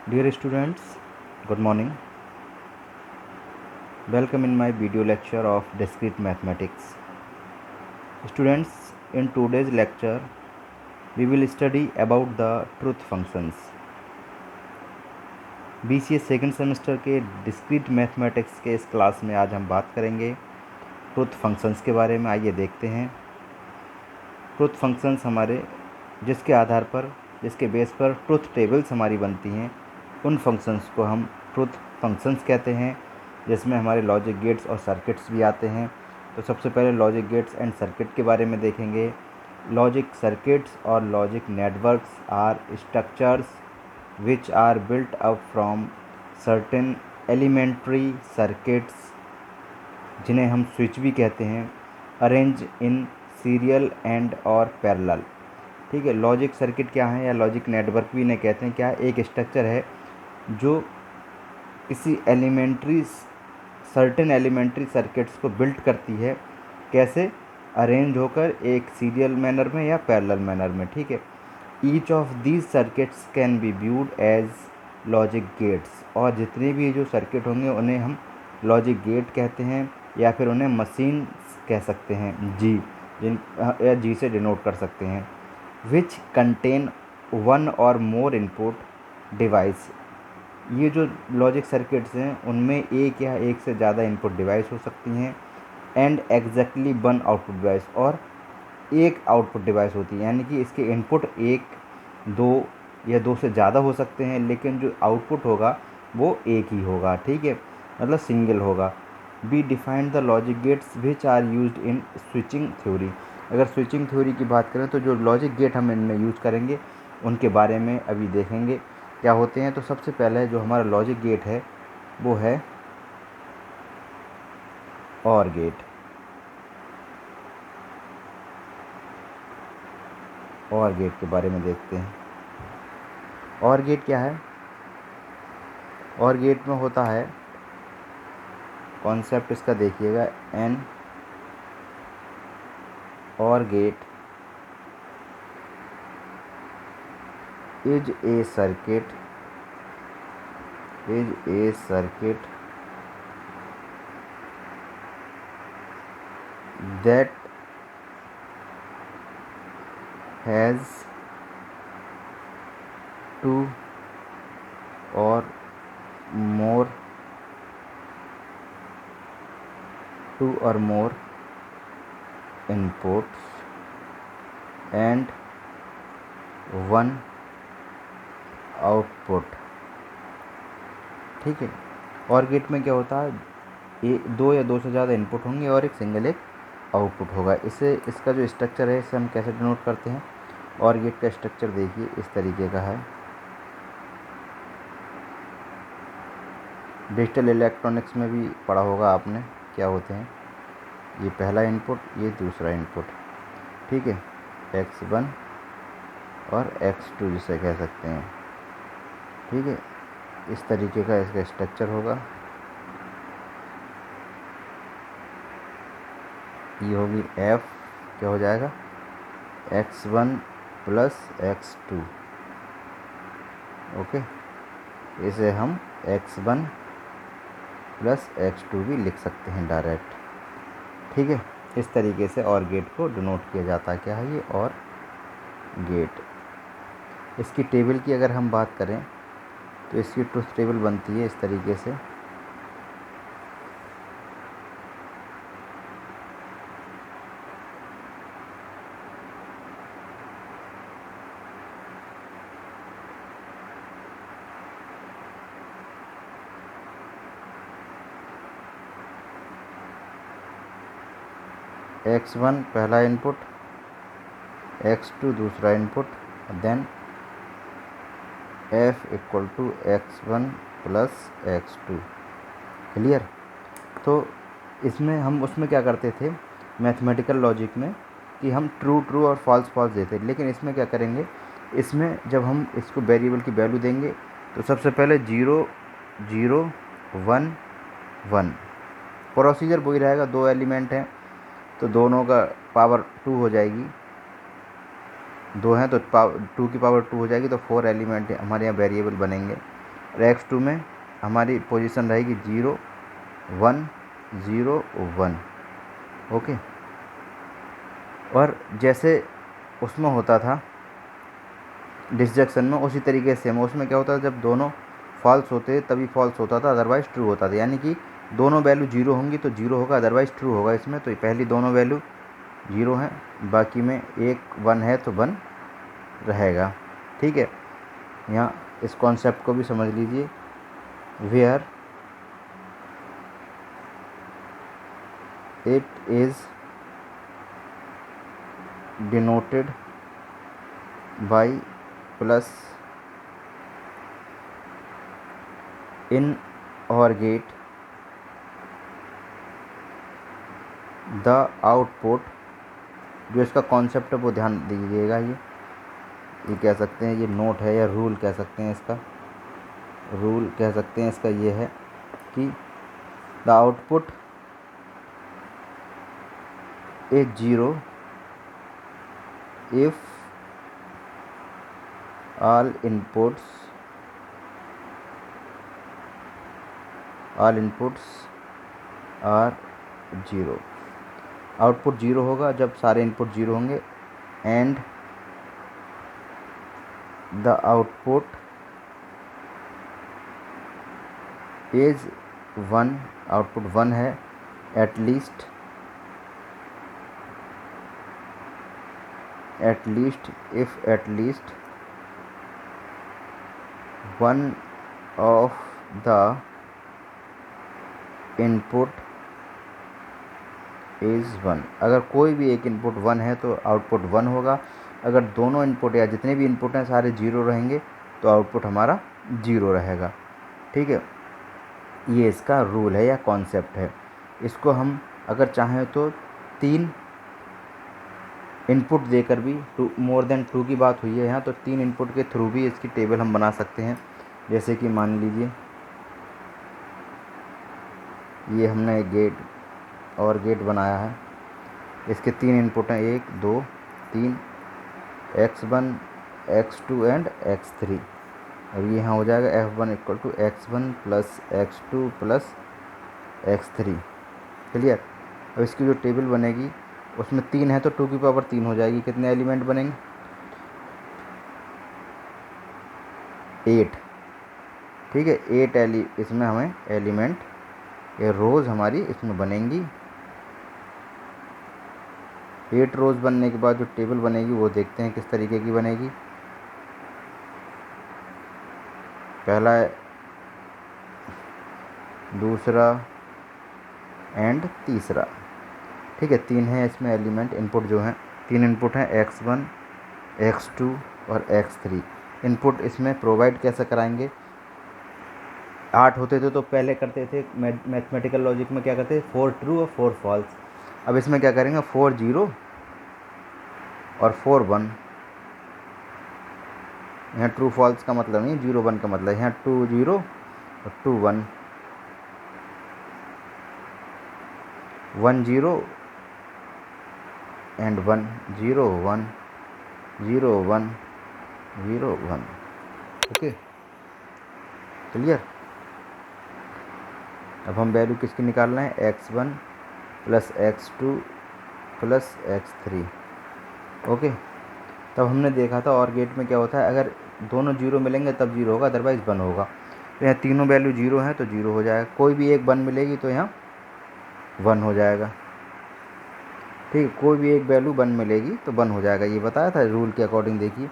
Dear students, good morning. Welcome in my video lecture of discrete mathematics. Students, in today's lecture, we will study about the truth functions. BCA second semester के discrete mathematics के इस class में आज हम बात करेंगे truth functions के बारे में। आइए देखते हैं। ट्रुथ फंक्शंस हमारे जिसके बेस पर ट्रुथ टेबल्स हमारी बनती हैं, उन फंक्शंस को हम ट्रुथ फंक्शंस कहते हैं, जिसमें हमारे लॉजिक गेट्स और सर्किट्स भी आते हैं। तो सबसे पहले लॉजिक गेट्स एंड सर्किट के बारे में देखेंगे। लॉजिक सर्किट्स और logic networks are structures which are built up from certain elementary circuits, जिन्हें हम स्विच भी कहते हैं, अरेंज इन सीरियल एंड और पैरेलल। ठीक है, लॉजिक सर्किट क्या है या लॉजिक नेटवर्क भी इन्हें कहते हैं। क्या है? एक स्ट्रक्चर है जो किसी सर्टेन एलिमेंट्री सर्किट्स को बिल्ड करती है। कैसे? अरेंज होकर एक सीरियल मैनर में या पैरेलल मैनर में। ठीक है, each of these circuits can be viewed as logic gates, और जितने भी जो सर्किट होंगे उन्हें हम लॉजिक गेट कहते हैं या फिर उन्हें मशीन कह सकते हैं, जी से डिनोट कर सकते हैं। विच कंटेन वन और मोर इनपुट डिवाइस, ये जो लॉजिक सर्किट्स हैं उनमें एक या एक से ज़्यादा इनपुट डिवाइस हो सकती हैं। And exactly one output device, और एक आउटपुट डिवाइस होती है, यानी कि इसके इनपुट एक, दो या दो से ज़्यादा हो सकते हैं, लेकिन जो आउटपुट होगा वो एक ही होगा। ठीक है, मतलब सिंगल होगा। Be define the logic gates which are used in switching theory. अगर स्विचिंग थ्योरी की बात करें तो जो लॉजिक गेट हम इनमें यूज़ करेंगे उनके बारे में अभी देखेंगे क्या होते हैं। तो सबसे पहले जो हमारा लॉजिक गेट है वो है और गेट। और गेट के बारे में देखते हैं। और गेट क्या है? और गेट में होता है, कॉन्सेप्ट इसका देखिएगा, an OR gate is a circuit that has two or more inputs and one output. ठीक है, और गेट में क्या होता है, दो या दो से ज़्यादा इनपुट होंगे और एक आउटपुट होगा। इसका जो स्ट्रक्चर है इसे हम कैसे डिनोट करते हैं। और गेट का स्ट्रक्चर देखिए इस तरीके का है। डिजिटल इलेक्ट्रॉनिक्स में भी पढ़ा होगा आपने क्या होते हैं। ये पहला इनपुट, ये दूसरा इनपुट। ठीक है, x1 और x2 जिसे कह सकते हैं। ठीक है, इस तरीके का इसका स्ट्रक्चर होगा। ये होगी f, क्या हो जाएगा, x1 प्लस x2। ओके, इसे हम x1 प्लस x2 भी लिख सकते हैं डायरेक्ट। ठीक है, इस तरीके से और गेट को डिनोट किया जाता है। क्या है ये? और गेट। इसकी टेबल की अगर हम बात करें तो इसकी ट्रुथ टेबल बनती है इस तरीके से। x1 पहला इनपुट, x2 दूसरा input, then f equal to x1 plus x2। Clear? तो उसमें क्या करते थे मैथमेटिकल लॉजिक में कि हम ट्रू और फॉल्स देते, लेकिन इसमें क्या करेंगे, इसमें जब हम इसको वेरिएबल की वैल्यू देंगे तो सबसे पहले 0 0 1 1। प्रोसीजर वही रहेगा, दो एलिमेंट हैं तो दोनों का पावर 2 हो जाएगी, दो हैं तो 2 की पावर 2 हो जाएगी, तो 4 एलिमेंट हमारे यहाँ वेरिएबल बनेंगे। और x2 में हमारी पोजीशन रहेगी 0 1 0 1। ओके, और जैसे उसमें होता था डिसजंक्शन में, उसी तरीके से उसमें क्या होता था, जब दोनों फॉल्स होते तभी फॉल्स होता था, अदरवाइज़ ट्रू होता था। यानी कि दोनों वैल्यू 0 होंगी तो 0 होगा, अदरवाइज़ ट्रू होगा। इसमें तो पहली दोनों वैल्यू 0 हैं, बाकी में एक 1 है तो 1 रहेगा। ठीक है, यहाँ इस कॉन्सेप्ट को भी समझ लीजिए। Where it is denoted by plus in और गेट द आउटपुट, जो इसका कॉन्सेप्ट है वो ध्यान दीजिएगा। ये कह सकते हैं, ये नोट है या रूल कह सकते हैं, इसका रूल कह सकते हैं इसका ये है कि the output is 0 if all inputs are 0। Output 0 होगा जब सारे इनपुट 0 होंगे, and the output is 1, output 1 है at least if at least one of the input is 1। अगर कोई भी एक इनपुट 1 है तो आउटपुट 1 होगा। अगर दोनों इनपुट या जितने भी इनपुट हैं सारे 0 रहेंगे तो आउटपुट हमारा 0 रहेगा। ठीक है, ये इसका रूल है या कॉन्सेप्ट है। इसको हम अगर चाहें तो 3 इनपुट देकर भी, मोर देन 2 की बात हुई है यहाँ, तो 3 इनपुट के थ्रू भी इसकी टेबल हम बना सकते हैं। जैसे कि मान लीजिए ये हमने एक गेट बनाया है, इसके 3 इनपुट हैं 1 2 3, x1 x2 एंड x3। और ये यहाँ हो जाएगा f1 = x1 + x2 + x3। Clear. अब इसकी जो टेबल बनेगी उसमें 3 है तो 2 की पावर 3 हो जाएगी। कितने एलिमेंट बनेंगे? 8। ठीक है, 8 इसमें हमें एलिमेंट, ये रोज़ हमारी इसमें बनेंगी। 8 रोज़ बनने के बाद जो टेबल बनेगी वो देखते हैं किस तरीके की बनेगी। पहला, दूसरा एंड तीसरा। ठीक है, 3 है इसमें एलिमेंट, इनपुट जो हैं 3 इनपुट हैं x1 x2 और x3। इनपुट इसमें प्रोवाइड कैसे कराएंगे? 8 होते थे तो पहले करते थे मैथमेटिकल लॉजिक में, क्या करते थे? 4 ट्रू और 4 फॉल्स। अब इसमें क्या करेंगे? 4 0 और 4 1। यहाँ ट्रू फॉल्स का मतलब नहीं, 0 1 का मतलब। यहाँ 2 0 और 2 1, 1 0 एंड 1 0 1 0 1 0 1। Okay, clear. अब हम वैल्यू किसकी निकाल रहे हैं? x1 + x2 + x3। ओके, तब हमने देखा था और गेट में क्या होता है, अगर दोनों 0 मिलेंगे तब 0 होगा, अदरवाइज़ 1 होगा। तो यहाँ तीनों वैल्यू 0 हैं तो 0 हो जाएगा। कोई भी एक 1 मिलेगी तो यहाँ 1 हो जाएगा। ठीक है, कोई भी एक वैल्यू 1 मिलेगी तो 1 हो जाएगा। ये बताया था रूल के अकॉर्डिंग। देखिए,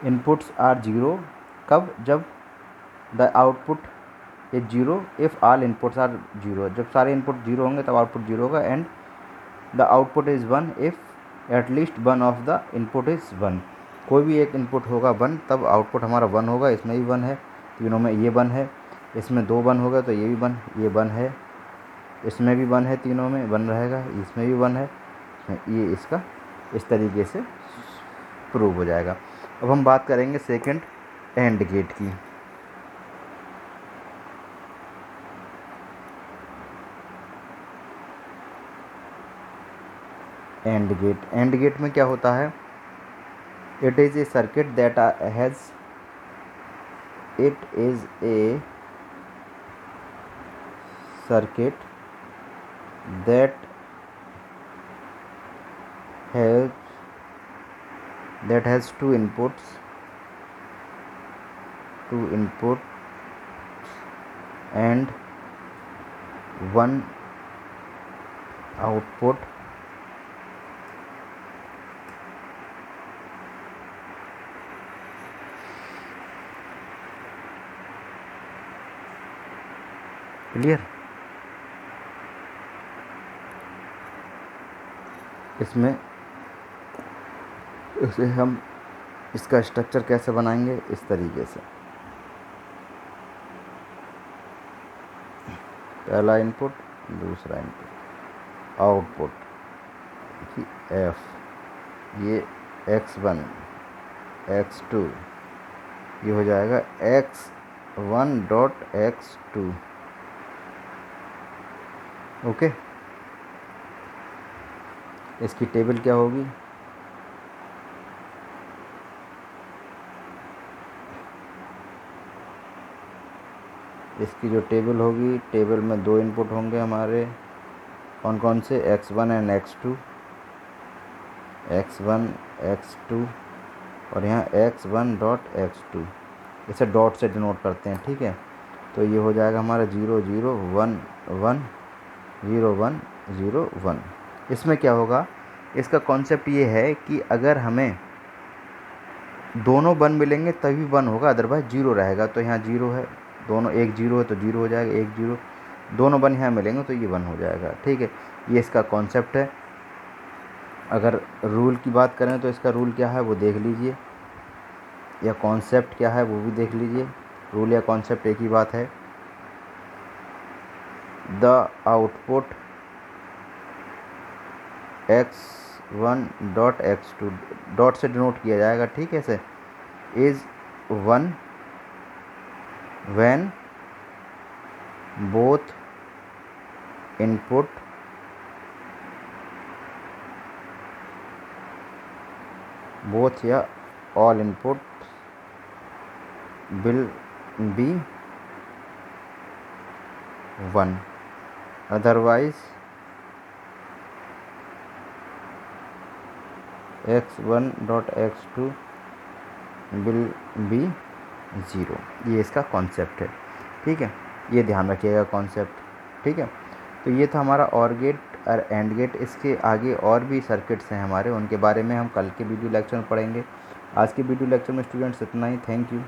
इनपुट्स आर 0 कब? जब the output is 0 if all inputs are 0। जब सारे इनपुट 0 होंगे तब आउटपुट 0 होगा। And the output is 1 if at least 1 of the input is 1। कोई भी एक इनपुट होगा 1 तब आउटपुट हमारा 1 होगा। इसमें भी 1 है, तीनों में ये 1 है। इसमें 2 1 होगा तो ये भी 1, ये 1 है। इसमें भी 1 है, तीनों में 1 रहेगा। इसमें भी 1 है, ये इसका इस तरीके से प्रूव हो जाएगा। अब हम बात करेंगे सेकंड एंड गेट की। एंड गेट में क्या होता है? It is a circuit that has it is a circuit that has two inputs and one output. Clear? इसमें इसे हम इसका स्ट्रक्चर कैसे बनाएंगे, इस तरीके से। पहला इनपुट, दूसरा इनपुट, आउटपुट F, ये X1 X2, ये हो जाएगा X1 डॉट X2। ओके, इसकी टेबल क्या होगी? इसकी जो टेबल होगी, टेबल में दो इनपुट होंगे हमारे, कौन कौन से? X1 and X2, X1 X2, और यहाँ X1 डॉट X2, इसे डॉट से डिनोट करते हैं, ठीक है। तो ये हो जाएगा हमारा 0 0 1 1 0 1 0 1। इसमें क्या होगा, इसका कॉन्सेप्ट ये है कि अगर हमें दोनों 1 मिलेंगे तभी 1 होगा, अदरवाइज 0 रहेगा। तो यहाँ 0 है, दोनों एक 0 है तो 0 हो जाएगा, एक 0, दोनों 1 यहाँ मिलेंगे तो ये 1 हो जाएगा, ठीक है। ये इसका कॉन्सेप्ट है। अगर रूल की बात करें तो इसका रूल क्या है वो देख लीजिए, या कॉन्सेप्ट क्या है वो भी देख लीजिए। रूल या कॉन्सेप्ट एक ही बात है। The output X1 dot X2, dot से डिनोट किया जाएगा, ठीक है से, इज़ 1 when both input या all inputs will be 1, otherwise X1 dot X2 will be 0। ये इसका कॉन्सेप्ट है, ठीक है। ये ध्यान रखिएगा कॉन्सेप्ट, ठीक है। तो ये था हमारा OR गेट और AND गेट। इसके आगे और भी सर्किट्स हैं हमारे, उनके बारे में हम कल के वीडियो लेक्चर में पढ़ेंगे। आज के वीडियो लेक्चर में स्टूडेंट्स इतना ही। Thank you.